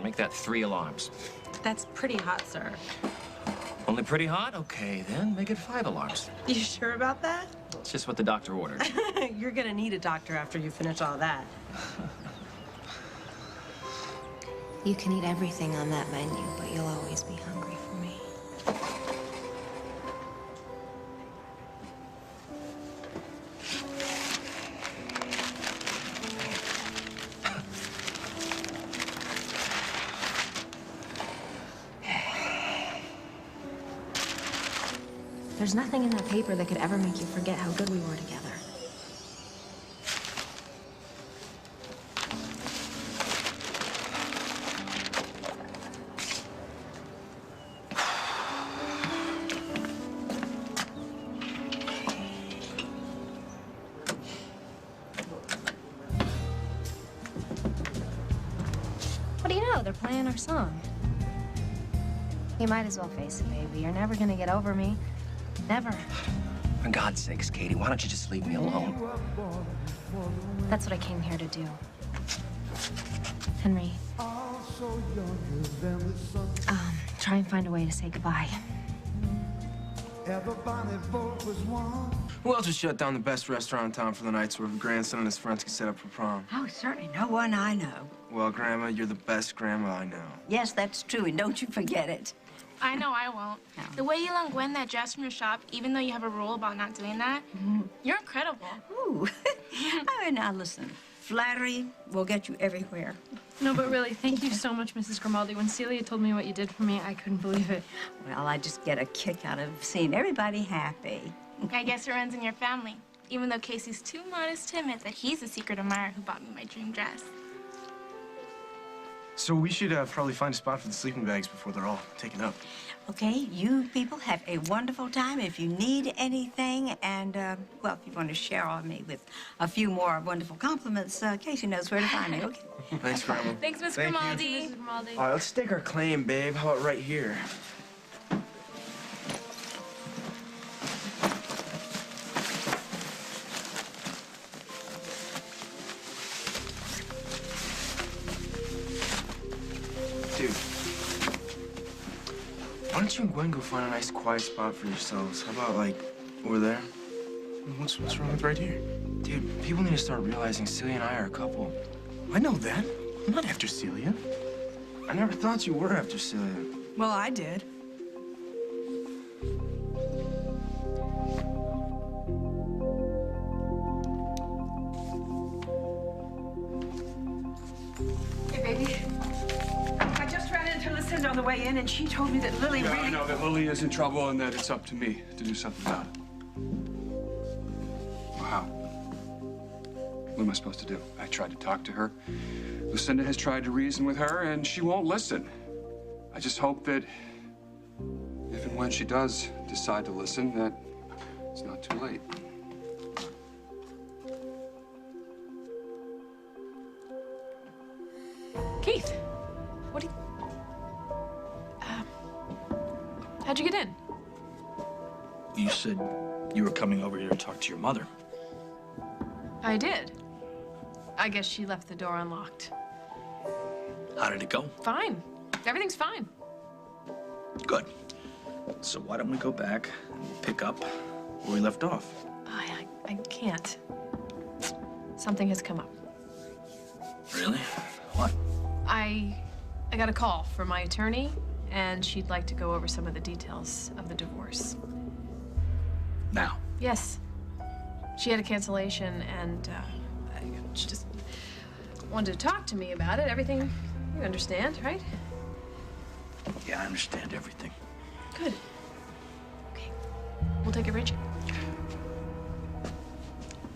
Make that 3 alarms. That's pretty hot, sir. Only pretty hot? Okay, then make it 5 alarms. You sure about that? It's just what the doctor ordered. You're gonna need a doctor after you finish all that. You can eat everything on that menu, but you'll always be hungry for me. There's nothing in that paper that could ever make you forget how good we were together. What do you know? They're playing our song. You might as well face it, baby. You're never gonna get over me. Never. For God's sakes, Katie, why don't you just leave me alone? That's what I came here to do. Henry. Try and find a way to say goodbye. Who else would shut down the best restaurant in town for the night so her grandson and his friends can set up for prom? Oh, certainly no one I know. Well, Grandma, you're the best grandma I know. Yes, that's true, and don't you forget it. I know I won't. No. The way you lent Gwen that dress from your shop, even though you have a rule about not doing that, you're incredible. Ooh. Oh, now listen. Flattery will get you everywhere. No, but really, thank you so much, Mrs. Grimaldi. When Celia told me what you did for me, I couldn't believe it. Well, I just get a kick out of seeing everybody happy. I guess it runs in your family, even though Casey's too modest to admit that he's the secret admirer who bought me my dream dress. So we should probably find a spot for the sleeping bags before they're all taken up. Okay, you people have a wonderful time. If you need anything, and, well, if you want to share on me with a few more wonderful compliments, Casey knows where to find me, okay? Thanks, Grandma. Thanks, Miss Thank you. Grimaldi. Mrs. Grimaldi. All right, let's stake our claim, babe. How about right here? Dude, why don't you and Gwen go find a nice quiet spot for yourselves? How about, like, over there? What's wrong with right here? Dude, people need to start realizing Celia and I are a couple. I know that. I'm not after Celia. I never thought you were after Celia. Well, I did. Hey, baby. I just ran into Lucinda on the way in, and she told me that Lily Yeah, really... I know that Lily is in trouble and that it's up to me to do something about it. Wow. What am I supposed to do? I tried to talk to her. Lucinda has tried to reason with her, and she won't listen. I just hope that if and when she does decide to listen, that it's not too late. Keith, what do you... how'd you get in? You said you were coming over here to talk to your mother. I did. I guess she left the door unlocked. How did it go? Fine. Everything's fine. Good. So why don't we go back and pick up where we left off? I can't. Something has come up. Really? What? I got a call from my attorney, and she'd like to go over some of the details of the divorce. Now? Yes. She had a cancellation, and she just wanted to talk to me about it. Everything you understand, right? Yeah, I understand everything. Good. Okay. We'll take a break.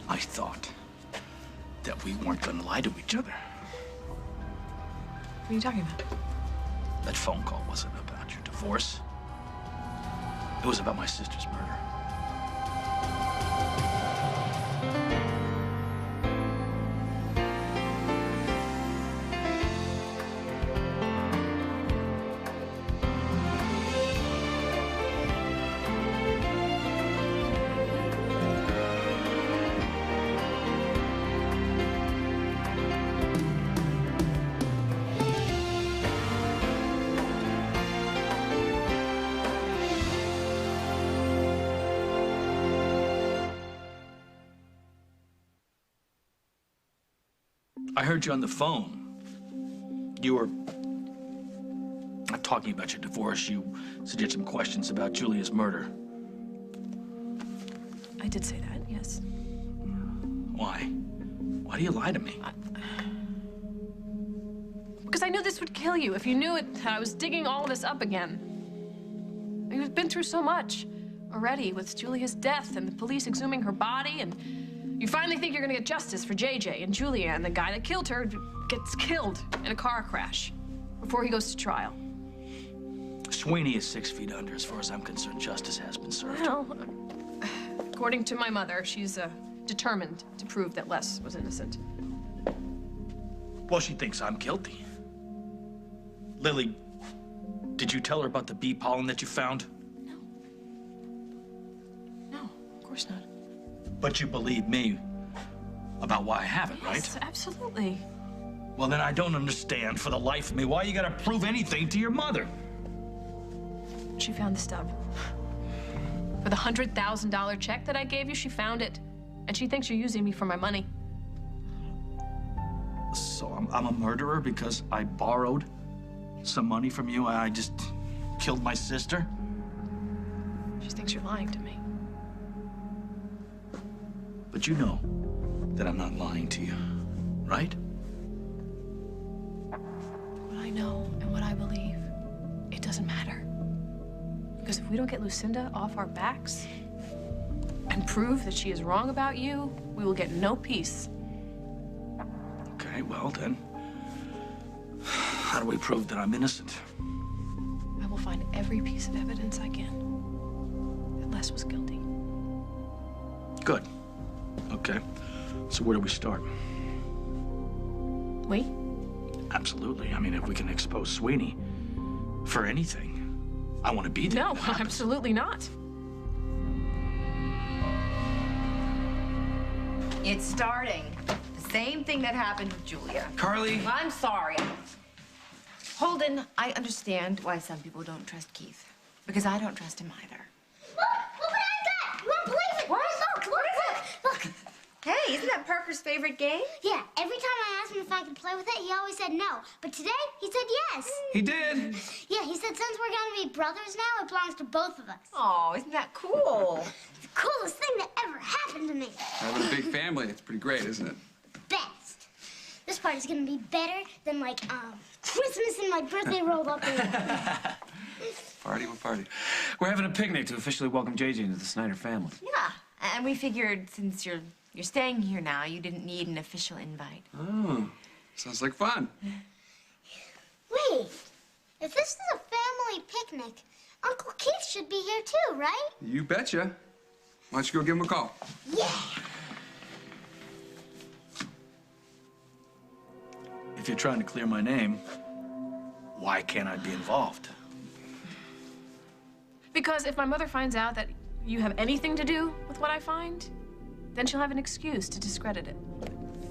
I thought that we weren't going to lie to each other. What are you talking about? That phone call wasn't about your divorce. It was about my sister's murder. I heard you on the phone. You were talking about your divorce. You said you had some questions about Julia's murder. I did say that, yes. Why? Why do you lie to me? Because I knew this would kill you if you knew it. I was digging all this up again. You've been through so much already with Julia's death and the police exhuming her body, and you finally think you're gonna get justice for JJ and Julia, and the guy that killed her gets killed in a car crash before he goes to trial. Sweeney is 6 feet under. As far as I'm concerned, justice has been served. Well, according to my mother, she's determined to prove that Les was innocent. Well, she thinks I'm guilty. Lily, did you tell her about the bee pollen that you found? No, of course not. But you believe me about why I have it, right? Yes, absolutely. Well, then I don't understand for the life of me why you gotta prove anything to your mother. She found the stub. For the $100,000 check that I gave you, she found it. And she thinks you're using me for my money. So I'm a murderer because I borrowed some money from you. I just killed my sister. She thinks you're lying to me. But you know that I'm not lying to you, right? What I know and what I believe, it doesn't matter. Because if we don't get Lucinda off our backs and prove that she is wrong about you, we will get no peace. Okay, well then, how do we prove that I'm innocent? I will find every piece of evidence I can that Les was guilty. Good. Okay. So where do we start? We? Absolutely. I mean, if we can expose Sweeney for anything, I want to be there. No, absolutely not. It's starting. The same thing that happened with Julia. Carly. I'm sorry. Holden, I understand why some people don't trust Keith. Because I don't trust him either. Look what I got! You won't believe it! What? Look! Hey, isn't that Parker's favorite game? Yeah, every time I asked him if I could play with it, he always said no. But today, he said yes. He did. Yeah, he said since we're gonna be brothers now, it belongs to both of us. Oh, isn't that cool? The coolest thing that ever happened to me. Having a big family, it's pretty great, isn't it? Best. This party's gonna be better than, like, Christmas and my birthday rolled up in one. Party, what party? We're having a picnic to officially welcome JJ into the Snyder family. Yeah, and we figured since you're staying here now, you didn't need an official invite. Oh, sounds like fun. Wait, if this is a family picnic, Uncle Keith should be here too, right? You betcha. Why don't you go give him a call? Yeah. If you're trying to clear my name, why can't I be involved? Because if my mother finds out that you have anything to do with what I find, then she'll have an excuse to discredit it.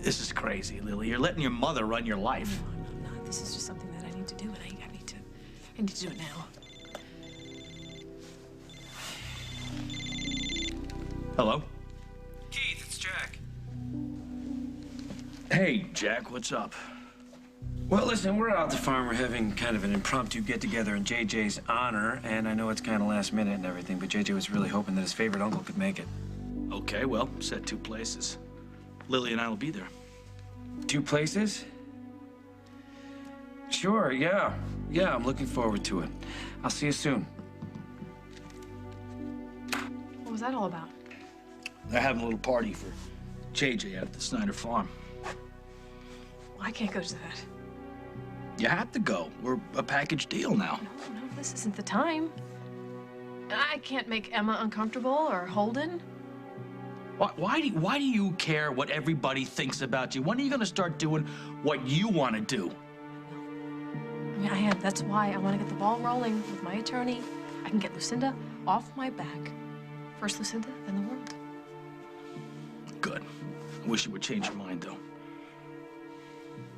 This is crazy, Lily. You're letting your mother run your life. No, I'm not. This is just something that I need to do, and I need to do it now. Hello? Keith, it's Jack. Hey, Jack, what's up? Well, listen, we're out at the farm. We're having kind of an impromptu get-together in JJ's honor, and I know it's kind of last minute and everything, but JJ was really hoping that his favorite uncle could make it. Okay, well, set 2 places. Lily and I will be there. 2 places? Sure, yeah. Yeah, I'm looking forward to it. I'll see you soon. What was that all about? They're having a little party for JJ at the Snyder farm. Well, I can't go to that. You have to go. We're a package deal now. No, this isn't the time. I can't make Emma uncomfortable or Holden. Why do you care what everybody thinks about you? When are you going to start doing what you want to do? I mean, I am. That's why I want to get the ball rolling with my attorney. I can get Lucinda off my back. First Lucinda, then the world. Good. I wish you would change your mind, though.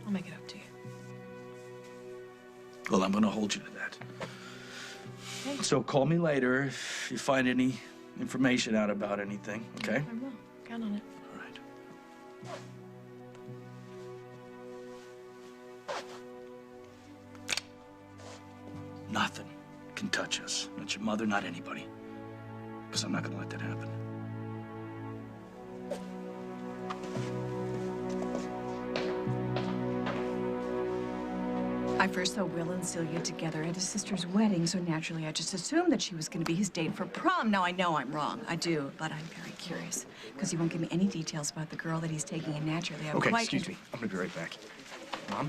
I'll make it up to you. Well, I'm going to hold you to that. Okay. So call me later if you find any information out about anything, okay? I will. Count on it. All right. Nothing can touch us. Not your mother, not anybody. Because I'm not gonna let that happen. I first saw Will and Celia together at his sister's wedding, so naturally I just assumed that she was going to be his date for prom. Now, I know I'm wrong. I do, but I'm very curious, because he won't give me any details about the girl that he's taking, and naturally I'm Okay, quite... excuse me. I'm gonna be right back. Mom?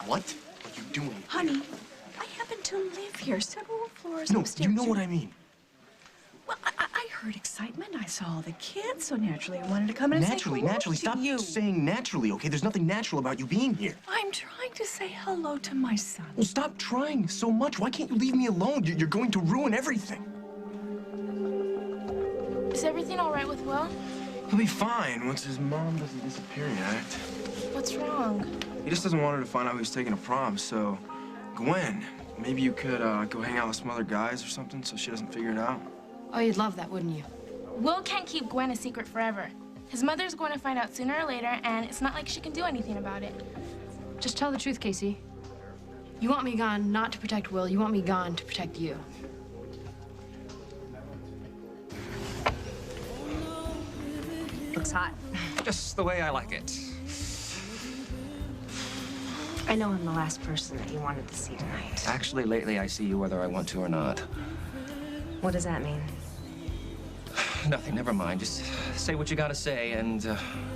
What are you doing? Honey, I happen to live here several floors No, upstairs. you know what I mean. Well, I heard excitement. I saw all the kids, so naturally I wanted to come in and say hello Naturally. to Stop you. saying naturally, okay? There's nothing natural about you being here. I'm trying to say hello to my son. Well, stop trying so much. Why can't you leave me alone? You're going to ruin everything. Is everything all right with Will? He'll be fine once his mom does the disappearing act. What's wrong? He just doesn't want her to find out who's taking a prom, so... Gwen, maybe you could go hang out with some other guys or something so she doesn't figure it out. Oh, you'd love that, wouldn't you? Will can't keep Gwen a secret forever. His mother's going to find out sooner or later, and it's not like she can do anything about it. Just tell the truth, Casey. You want me gone not to protect Will. You want me gone to protect you. Looks hot. Just the way I like it. I know I'm the last person that you wanted to see tonight. Actually, lately I see you whether I want to or not. What does that mean? Nothing, never mind. Just say what you gotta say and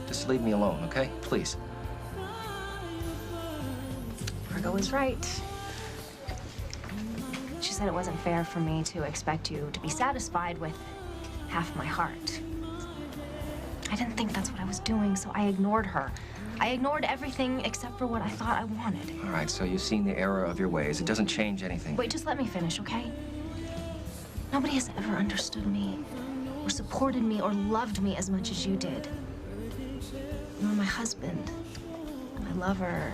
just leave me alone, okay? Please. Margot was right. She said it wasn't fair for me to expect you to be satisfied with half my heart. I didn't think that's what I was doing, so I ignored her. I ignored everything except for what I thought I wanted. All right, so you've seen the error of your ways. It doesn't change anything. Wait, just let me finish, okay? Nobody has ever understood me, or supported me, or loved me as much as you did. You were my husband, my lover,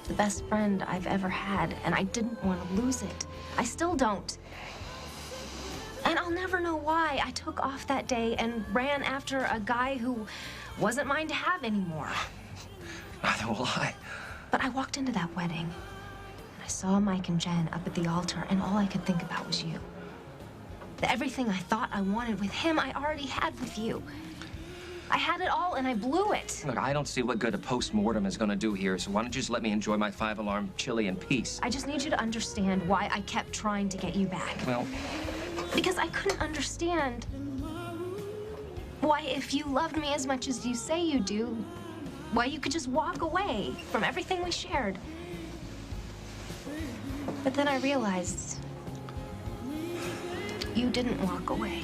the best friend I've ever had, and I didn't want to lose it. I still don't. And I'll never know why I took off that day and ran after a guy who wasn't mine to have anymore. Neither will I. But I walked into that wedding, and I saw Mike and Jen up at the altar, and all I could think about was you. That everything I thought I wanted with him, I already had with you. I had it all, and I blew it. Look, I don't see what good a post-mortem is gonna do here, so why don't you just let me enjoy my 5-alarm chili in peace? I just need you to understand why I kept trying to get you back. Well... Because I couldn't understand why, if you loved me as much as you say you do, why you could just walk away from everything we shared. But then I realized you didn't walk away.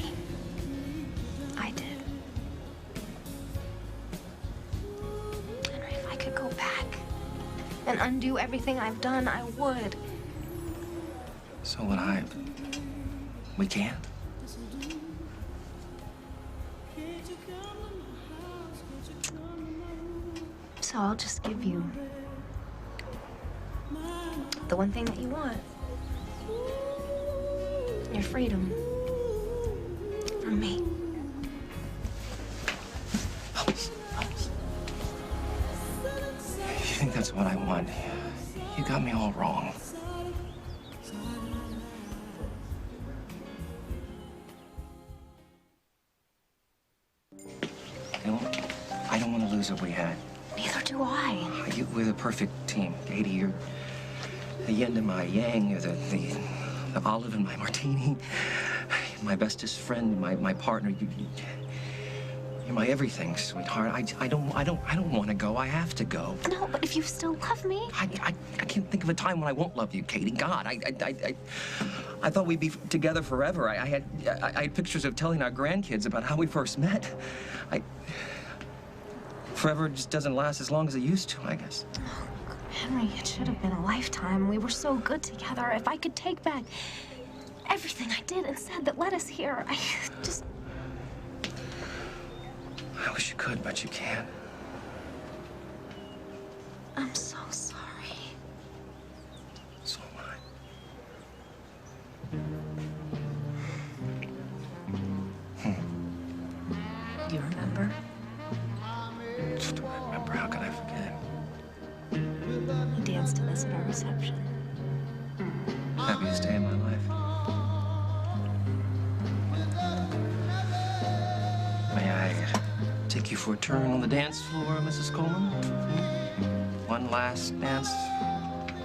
I did. Henry, if I could go back and undo everything I've done, I would. So would I. We can't. So I'll just give you the one thing that you want. Your freedom. From me. If you think that's what I want, you got me all wrong. You know, I don't want to lose what we had. Neither do I. We're the perfect team. Katie, you're the yin to my yang. You're the olive in my martini. My bestest friend, my partner. You're my everything, sweetheart. I don't want to go. I have to go. No, but if you still love me... I can't think of a time when I won't love you, Katie. God, I thought we'd be together forever. I had pictures of telling our grandkids about how we first met. Forever just doesn't last as long as it used to, I guess. Oh, Henry, it should have been a lifetime. We were so good together. If I could take back everything I did and said that led us here, I wish you could, but you can't. I'm so sorry. So am I. You remember? Just remember, how can I forget? You danced to this at our reception. happiest day of my life. May I take you for a turn on the dance floor, Mrs. Coleman? One last dance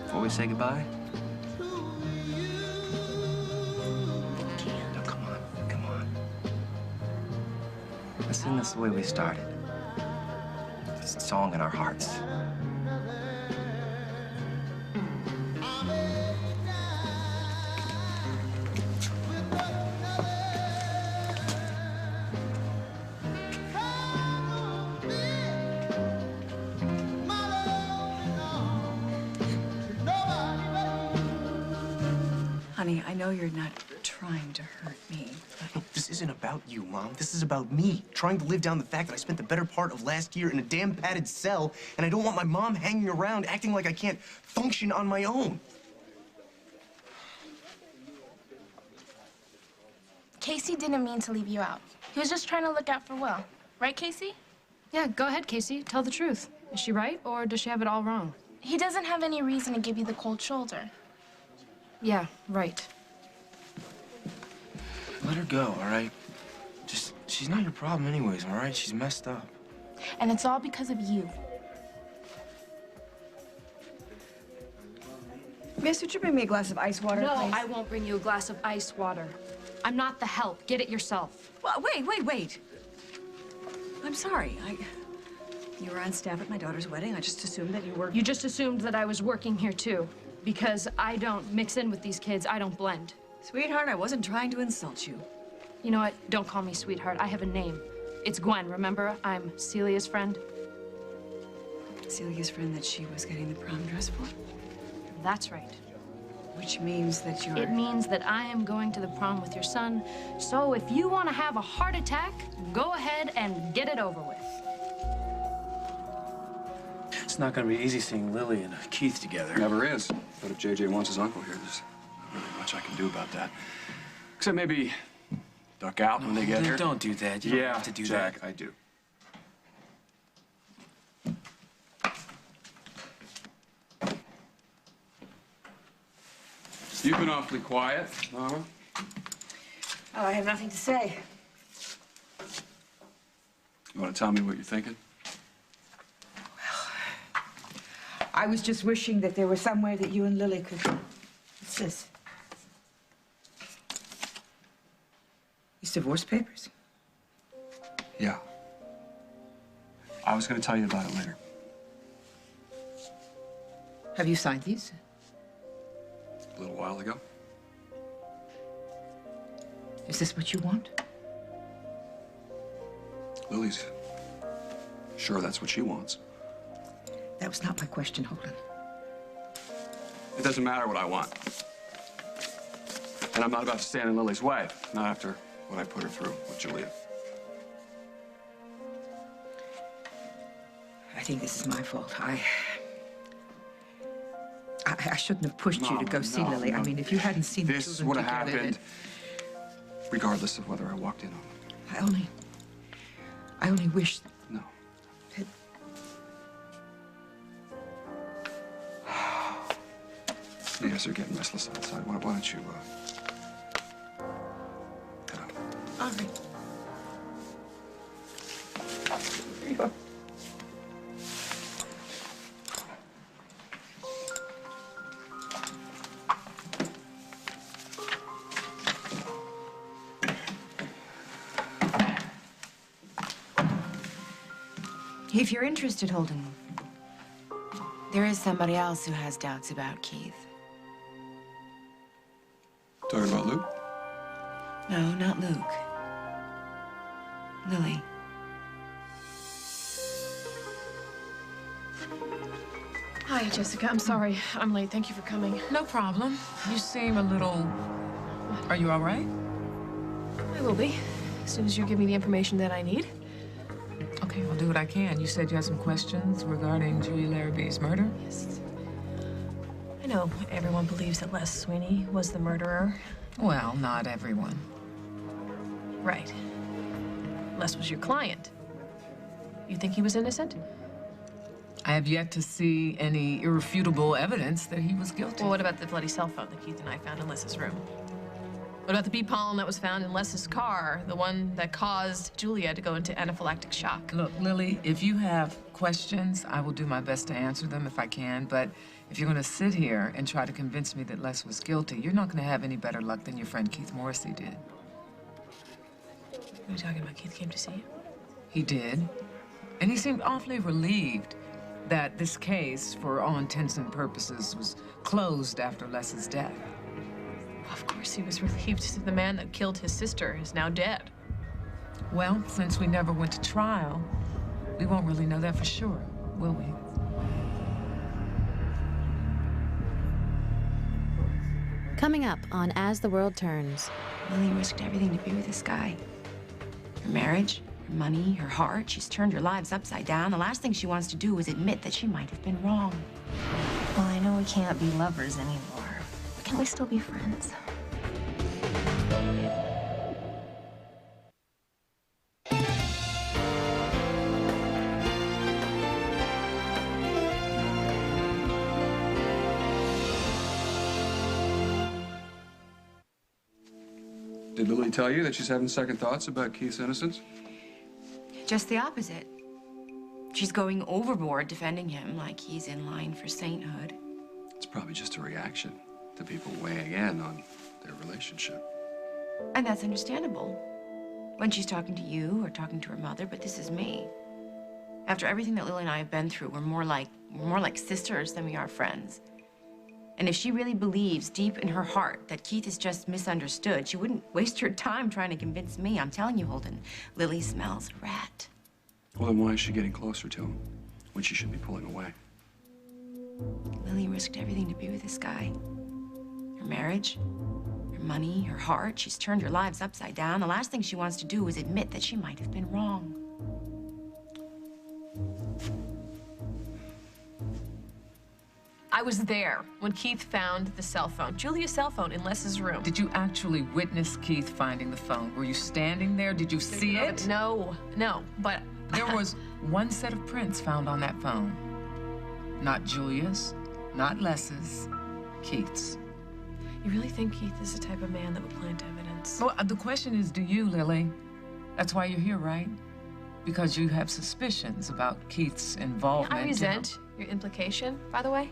before we say goodbye? No, come on, come on. Let's end this the way we started. It's a song in our hearts. Honey, I know you're not trying to hurt me, but... This isn't about you, Mom. This is about me, trying to live down the fact that I spent the better part of last year in a damn padded cell, and I don't want my mom hanging around acting like I can't function on my own. Casey didn't mean to leave you out. He was just trying to look out for Will. Right, Casey? Yeah, go ahead, Casey. Tell the truth. Is she right, or does she have it all wrong? He doesn't have any reason to give you the cold shoulder. Yeah, right. Let her go, all right? She's not your problem anyways, all right? She's messed up. And it's all because of you. Miss, would you bring me a glass of ice water, No, please? I won't bring you a glass of ice water. I'm not the help. Get it yourself. Well, wait. I'm sorry. You were on staff at my daughter's wedding. I just assumed that you were... You just assumed that I was working here, too. Because I don't mix in with these kids. I don't blend. Sweetheart, I wasn't trying to insult you. You know what? Don't call me sweetheart. I have a name. It's Gwen, remember? I'm Celia's friend. Celia's friend that she was getting the prom dress for? That's right. Which means that you're... It means that I am going to the prom with your son. So if you want to have a heart attack, go ahead and get it over with. It's not going to be easy seeing Lily and Keith together. Never is. But if JJ wants his uncle here, there's not really much I can do about that. Except maybe duck out when they get here. Don't do that. You don't have to do Jack, that. I do. You've been awfully quiet, Mama. Oh, I have nothing to say. You want to tell me what you're thinking? I was just wishing that there was somewhere that you and Lily could... What's this? These divorce papers? Yeah. I was going to tell you about it later. Have you signed these? A little while ago. Is this what you want? Lily's sure that's what she wants. That was not my question, Holden. It doesn't matter what I want. And I'm not about to stand in Lily's way, not after what I put her through with Julia. I think this is my fault. I shouldn't have pushed you to go see Lily. I mean, if you hadn't seen the This children would have together, happened regardless of whether I walked in on it. I only wish... No. That... You guys are getting restless outside. Why don't you, head out? All right. Here you go. If you're interested, Holden, there is somebody else who has doubts about Keith. Talking about Luke? No, not Luke. Lily. Hi, Jessica. I'm sorry. I'm late. Thank you for coming. No problem. You seem a little... Are you all right? I will be, as soon as you give me the information that I need. Okay, I'll do what I can. You said you had some questions regarding Julie Larrabee's murder? Yes. I know everyone believes that Les Sweeney was the murderer. Well, not everyone. Right. Les was your client. You think he was innocent? I have yet to see any irrefutable evidence that he was guilty. Well, what about the bloody cell phone that Keith and I found in Les's room? What about the bee pollen that was found in Les's car, the one that caused Julia to go into anaphylactic shock? Look, Lily, if you have questions, I will do my best to answer them if I can, but if you're going to sit here and try to convince me that Les was guilty, you're not going to have any better luck than your friend Keith Morrissey did. What are you talking about? Keith came to see you? He did. And he seemed awfully relieved that this case, for all intents and purposes, was closed after Les's death. Of course he was relieved. The man that killed his sister is now dead. Well, since we never went to trial, we won't really know that for sure, will we? Coming up on As the World Turns. Lily risked everything to be with this guy. Her marriage, her money, her heart. She's turned her lives upside down. The last thing she wants to do is admit that she might have been wrong. Well, I know we can't be lovers anymore. Can we still be friends? Did Lily tell you that she's having second thoughts about Keith's innocence? Just the opposite. She's going overboard defending him like he's in line for sainthood. It's probably just a reaction to people weighing in on their relationship. And that's understandable when she's talking to you or talking to her mother, but this is me. After everything that Lily and I have been through, we're more like sisters than we are friends. And if she really believes deep in her heart that Keith is just misunderstood, she wouldn't waste her time trying to convince me. I'm telling you, Holden, Lily smells a rat. Well, then why is she getting closer to him when she should be pulling away? Lily risked everything to be with this guy. Her marriage, her money, her heart. She's turned her lives upside down. The last thing she wants to do is admit that she might have been wrong. I was there when Keith found the cell phone, Julia's cell phone, in Les's room. Did you actually witness Keith finding the phone? Were you standing there? Did you see it? No, but... There was one set of prints found on that phone. Not Julia's, not Les's, Keith's. You really think Keith is the type of man that would plant evidence? Well, the question is, do you, Lily? That's why you're here, right? Because you have suspicions about Keith's involvement. I resent your implication, by the way.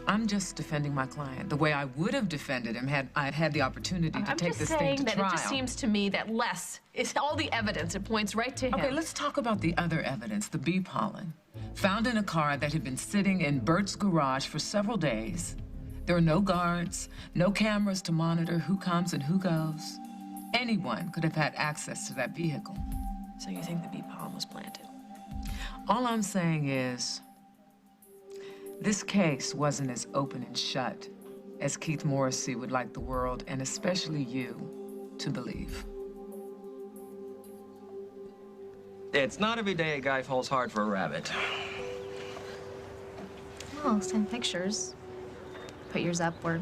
I'm just defending my client the way I would have defended him had I had the opportunity to take this thing to trial. I'm just saying that it just seems to me that Les is all the evidence. It points right to him. Okay, let's talk about the other evidence, the bee pollen. Found in a car that had been sitting in Bert's garage for several days. There are no guards, no cameras to monitor who comes and who goes. Anyone could have had access to that vehicle. So you think the bee pollen was planted? All I'm saying is, this case wasn't as open and shut as Keith Morrissey would like the world, and especially you, to believe. It's not every day a guy falls hard for a rabbit. Oh, send pictures. Put yours up where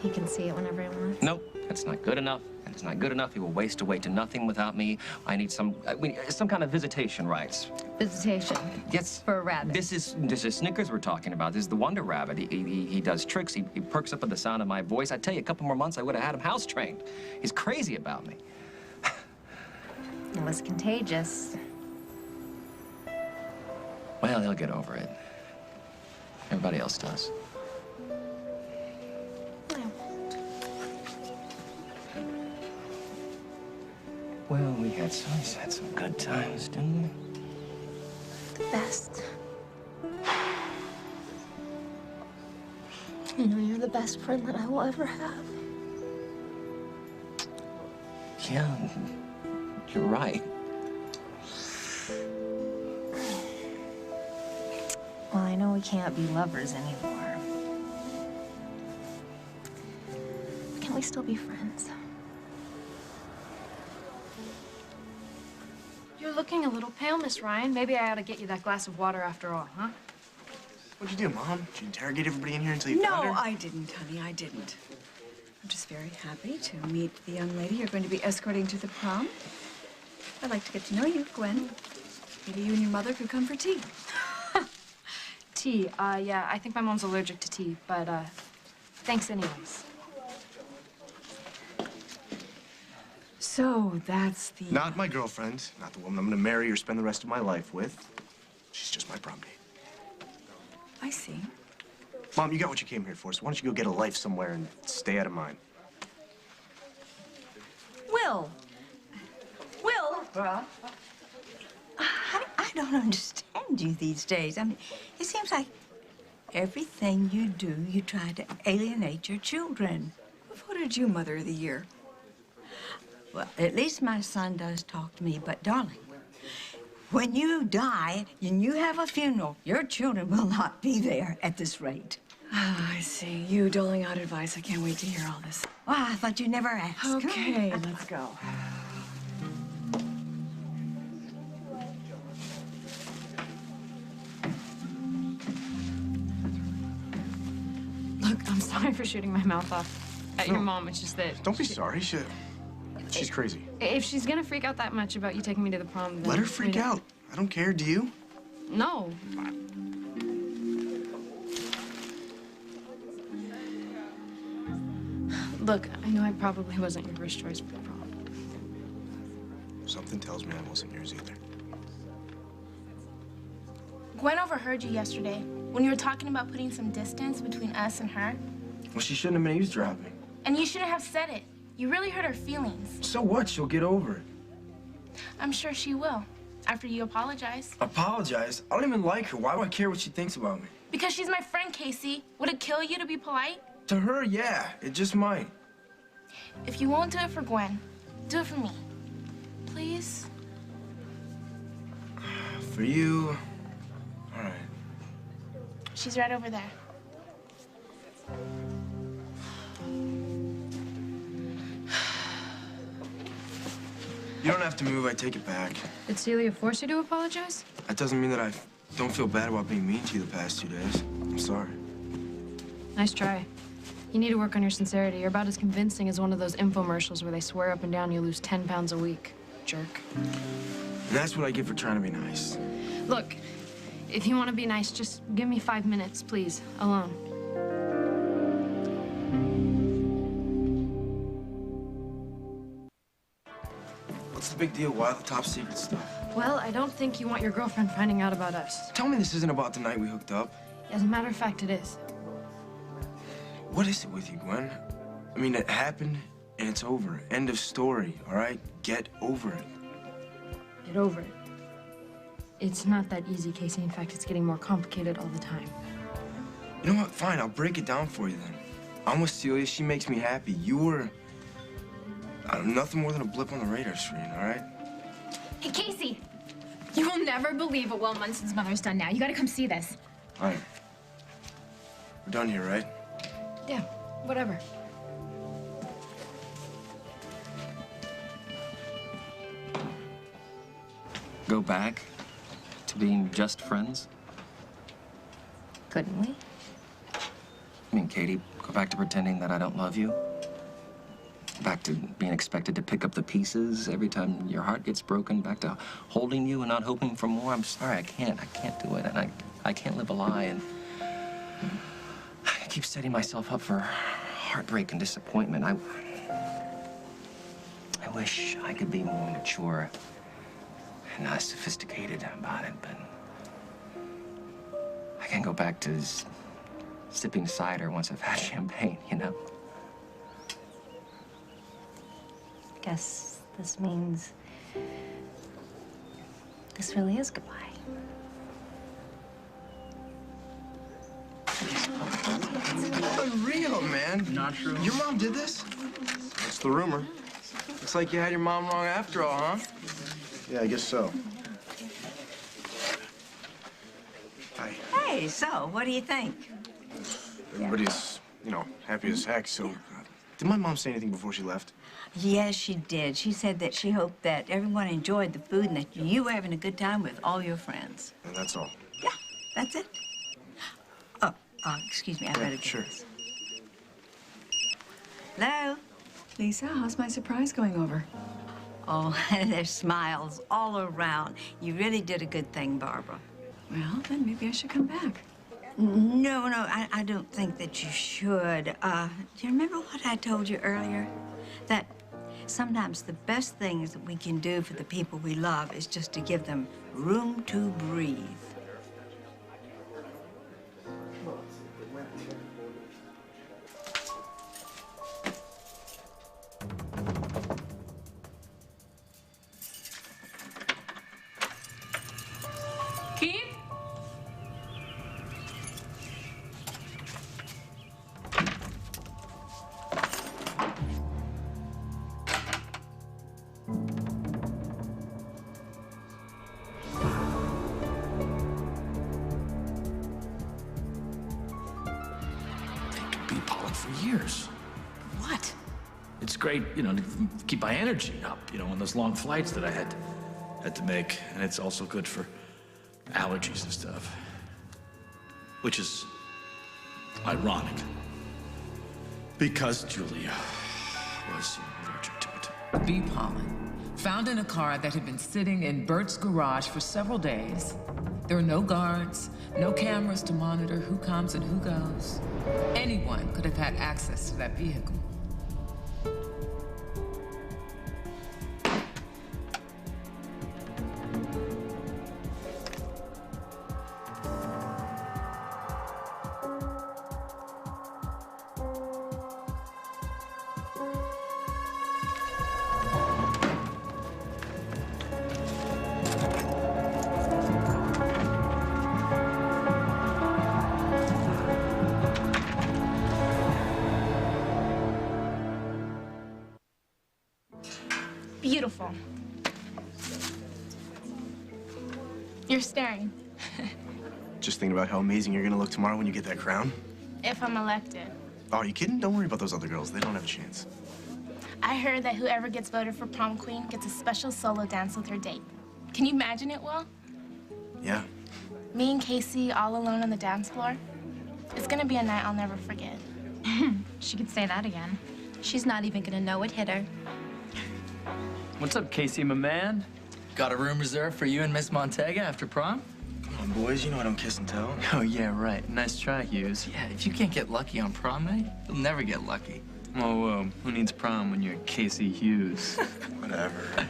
he can see it whenever he wants. Nope, that's not good enough. That is not good enough. He will waste away to nothing without me. I need some kind of visitation rights. Visitation? Yes. For a rabbit? This is Snickers we're talking about. This is the Wonder Rabbit. He does tricks. He perks up at the sound of my voice. I tell you, a couple more months, I would have had him house trained. He's crazy about me. It was contagious. Well, he'll get over it. Everybody else does. Well, we had some good times, didn't we? The best. You know, you're the best friend that I will ever have. Yeah, you're right. Well, I know we can't be lovers anymore. Can we still be friends? You're looking a little pale, Miss Ryan. Maybe I ought to get you that glass of water after all, huh? What'd you do, Mom? Did you interrogate everybody in here until you found her? No, I didn't, honey, I didn't. I'm just very happy to meet the young lady you're going to be escorting to the prom. I'd like to get to know you, Gwen. Maybe you and your mother could come for tea. tea. Yeah, I think my mom's allergic to tea, but, thanks anyways. So, that's the... Not my girlfriend, not the woman I'm gonna marry or spend the rest of my life with. She's just my prom date. I see. Mom, you got what you came here for, so why don't you go get a life somewhere and stay out of mine? Will. Will? I don't understand you these days. I mean, it seems like everything you do, you try to alienate your children. Who voted you Mother of the Year? Well, at least my son does talk to me, but darling, when you die and you have a funeral, your children will not be there at this rate. Oh, I see. You doling out advice. I can't wait to hear all this. Well, I thought you never asked. Okay, let's go. Look, I'm sorry for shooting my mouth off at your mom. It's just that... Don't be sorry. She's crazy. If she's gonna freak out that much about you taking me to the prom, then... Let her freak out. I don't care. Do you? No. Look, I know I probably wasn't your first choice for the prom. Something tells me I wasn't yours either. Gwen overheard you yesterday when you were talking about putting some distance between us and her. Well, she shouldn't have been eavesdropping. And you shouldn't have said it. You really hurt her feelings. So what? She'll get over it. I'm sure she will, after you apologize. Apologize? I don't even like her. Why do I care what she thinks about me? Because she's my friend, Casey. Would it kill you to be polite? To her, yeah. It just might. If you won't do it for Gwen, do it for me. Please? For you... All right. She's right over there. You don't have to move. I take it back. Did Celia force you to apologize? That doesn't mean that I don't feel bad about being mean to you the past 2 days. I'm sorry. Nice try. You need to work on your sincerity. You're about as convincing as one of those infomercials where they swear up and down you lose 10 pounds a week. Jerk. And that's what I get for trying to be nice. Look, if you want to be nice, just give me 5 minutes, please, alone. What's the big deal? Why the top secret stuff? Well, I don't think you want your girlfriend finding out about us. Tell me this isn't about the night we hooked up. As a matter of fact, it is. What is it with you, Gwen? I mean, it happened and it's over. End of story, all right? Get over it. Get over it. It's not that easy, Casey. In fact, it's getting more complicated all the time. You know what? Fine, I'll break it down for you then. I'm with Celia. She makes me happy. You were... nothing more than a blip on the radar screen, all right? Hey, Casey! You will never believe what Will Munson's mother's done now. You gotta come see this. All right. We're done here, right? Yeah, whatever. Go back to being just friends? Couldn't we? I mean, Katie, go back to pretending that I don't love you? Back to being expected to pick up the pieces every time your heart gets broken? Back to holding you and not hoping for more? I'm sorry, I can't do it. And I can't live a lie. And I keep setting myself up for heartbreak and disappointment. I wish I could be more mature and not sophisticated about it, but I can't go back to sipping cider once I've had champagne, you know? Guess this means this really is goodbye. Unreal, man. Not true. Your mom did this? That's the rumor. Looks like you had your mom wrong after all, huh? Yeah, I guess so. Hi. Hey, so, what do you think? Everybody's, happy as heck, so... did my mom say anything before she left? Yes, she did. She said that she hoped that everyone enjoyed the food and that you were having a good time with all your friends. And that's all. Yeah, that's it. Oh, excuse me, I better get sure. this. Hello? Lisa, how's my surprise going over? Oh, there's smiles all around. You really did a good thing, Barbara. Well, then maybe I should come back. No, I don't think that you should. Do you remember what I told you earlier? That sometimes the best things that we can do for the people we love is just to give them room to breathe. Keith? Be pollen for years. What? It's great, you know, to keep my energy up, you know, on those long flights that I had to make. And it's also good for allergies and stuff. Which is ironic. Because Julia was allergic to it. Bee pollen, found in a car that had been sitting in Bert's garage for several days. There were no guards, no cameras to monitor who comes and who goes. Anyone could have had access to that vehicle. Beautiful. You're staring. Just thinking about how amazing you're gonna look tomorrow when you get that crown. If I'm elected. Oh, you kidding? Don't worry about those other girls. They don't have a chance. I heard that whoever gets voted for prom queen gets a special solo dance with her date. Can you imagine it, Will? Yeah. Me and Casey all alone on the dance floor. It's gonna be a night I'll never forget. She could say that again. She's not even gonna know it hit her. What's up, Casey, my man? Got a room reserved for you and Miss Montega after prom? Come on, boys. You know I don't kiss and tell. Oh, yeah, right. Nice try, Hughes. Yeah, if you can't get lucky on prom night, you'll never get lucky. Whoa, whoa. Who needs prom when you're Casey Hughes? Whatever.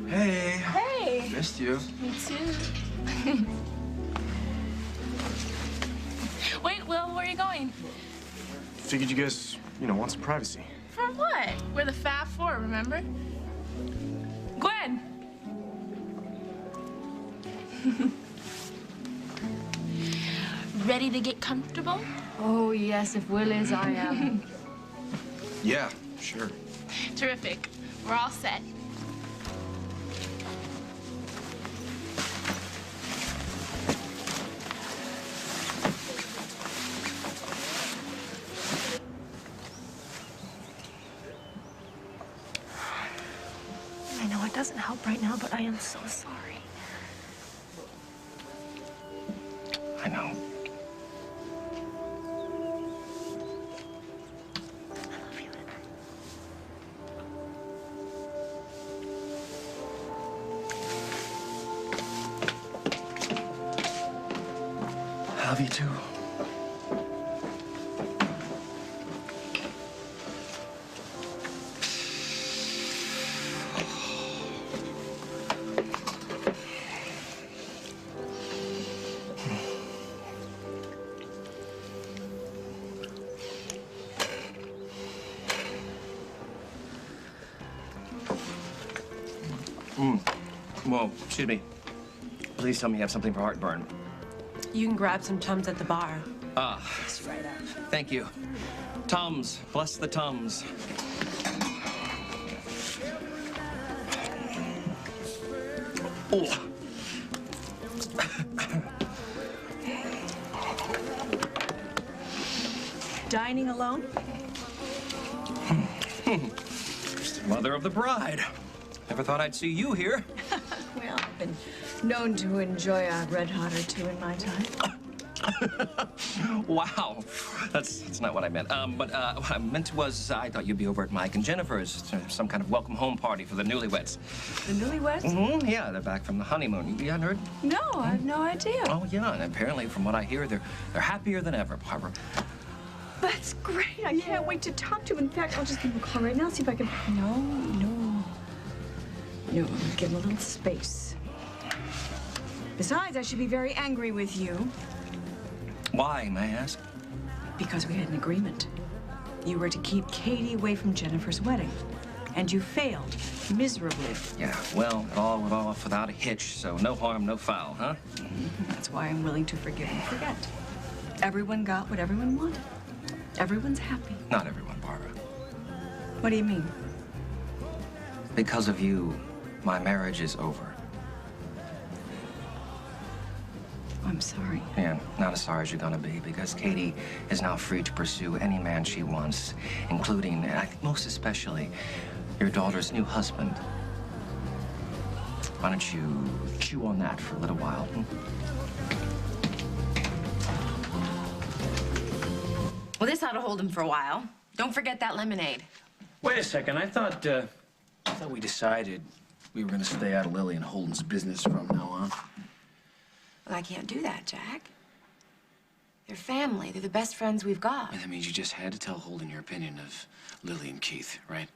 Hey. Hey. Missed you. Me too. Wait, Will, where are you going? Figured you guys, you know, want some privacy. For what? We're the Fab Four, remember? Gwen! Ready to get comfortable? Oh, yes, if Will is, I am. Yeah, sure. Terrific. We're all set. I know it doesn't help right now, but I am so sorry. I know. I love you too. Whoa, excuse me. Please tell me you have something for heartburn. You can grab some Tums at the bar. Ah, It's right up. thank you. Tums, bless the Tums. Oh. Dining alone? Mother of the bride. Never thought I'd see you here. Well, I've been known to enjoy a red hot or two in my time. Wow, that's not what I meant. But what I meant was I thought you'd be over at Mike and Jennifer's, some kind of welcome home party for the newlyweds. The newlyweds? Mm-hmm. Yeah, they're back from the honeymoon. You hadn't heard? No, I have no idea. Oh yeah, and apparently, from what I hear, they're happier than ever, Barbara. That's great. I can't wait to talk to him. In fact, I'll just give him a call right now, see if I can. No. I'm gonna give him a little space. Besides, I should be very angry with you. Why, may I ask? Because we had an agreement. You were to keep Katie away from Jennifer's wedding. And you failed miserably. Yeah, well, it all went off without a hitch, so no harm, no foul, huh? That's why I'm willing to forgive and forget. Everyone got what everyone wanted. Everyone's happy. Not everyone, Barbara. What do you mean? Because of you, my marriage is over. I'm sorry. Yeah, not as sorry as you're gonna be, because Katie is now free to pursue any man she wants, including, and I think most especially, your daughter's new husband. Why don't you chew on that for a little while? Well, this ought to hold him for a while. Don't forget that lemonade. Wait a second. I thought we decided we were going to stay out of Lily and Holden's business from now on. Well, I can't do that, Jack. They're family. They're the best friends we've got. And that means you just had to tell Holden your opinion of Lily and Keith, right?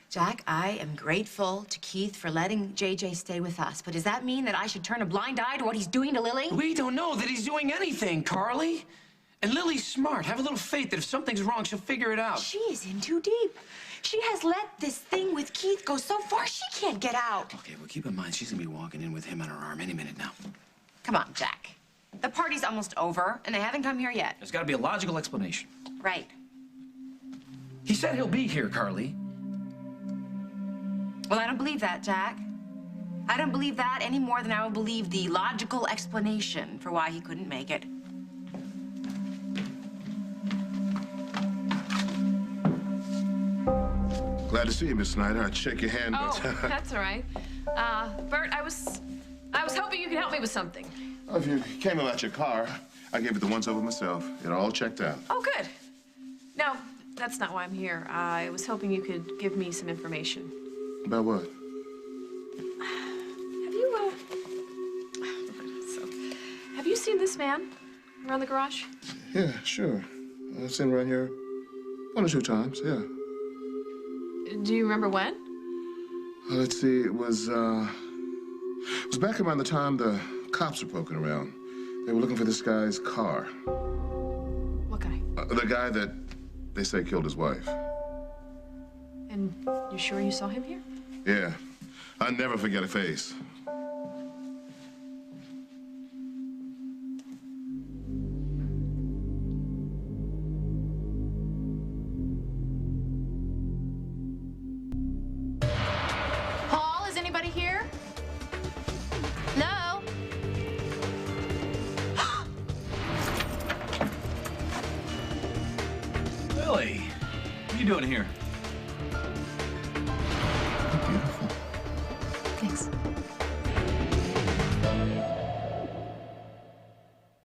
Jack, I am grateful to Keith for letting JJ stay with us, but does that mean that I should turn a blind eye to what he's doing to Lily? We don't know that he's doing anything, Carly. And Lily's smart. Have a little faith that if something's wrong, she'll figure it out. She is in too deep. She has let this thing with Keith go so far she can't get out. Okay, well, keep in mind, she's gonna be walking in with him on her arm any minute now. Come on, Jack. The party's almost over, and they haven't come here yet. There's gotta be a logical explanation. Right. He said he'll be here, Carly. Well, I don't believe that, Jack. I don't believe that any more than I will believe the logical explanation for why he couldn't make it. Glad to see you, Miss Snyder. I'd shake your hand, Oh, but... that's all right. Bert, I was hoping you could help me with something. Well, if you came about your car, I gave it the once-over myself. It all checked out. Oh, good. No, that's not why I'm here. I was hoping you could give me some information. About what? Have you seen this man around the garage? Yeah, sure. I've seen him around here one or two times, yeah. Do you remember when? Let's see, it was back around the time the cops were poking around. They were looking for this guy's car. What guy? The guy that they say killed his wife. And you sure you saw him here? Yeah, I never forget a face. Paul, is anybody here? No? Lily, what are you doing here?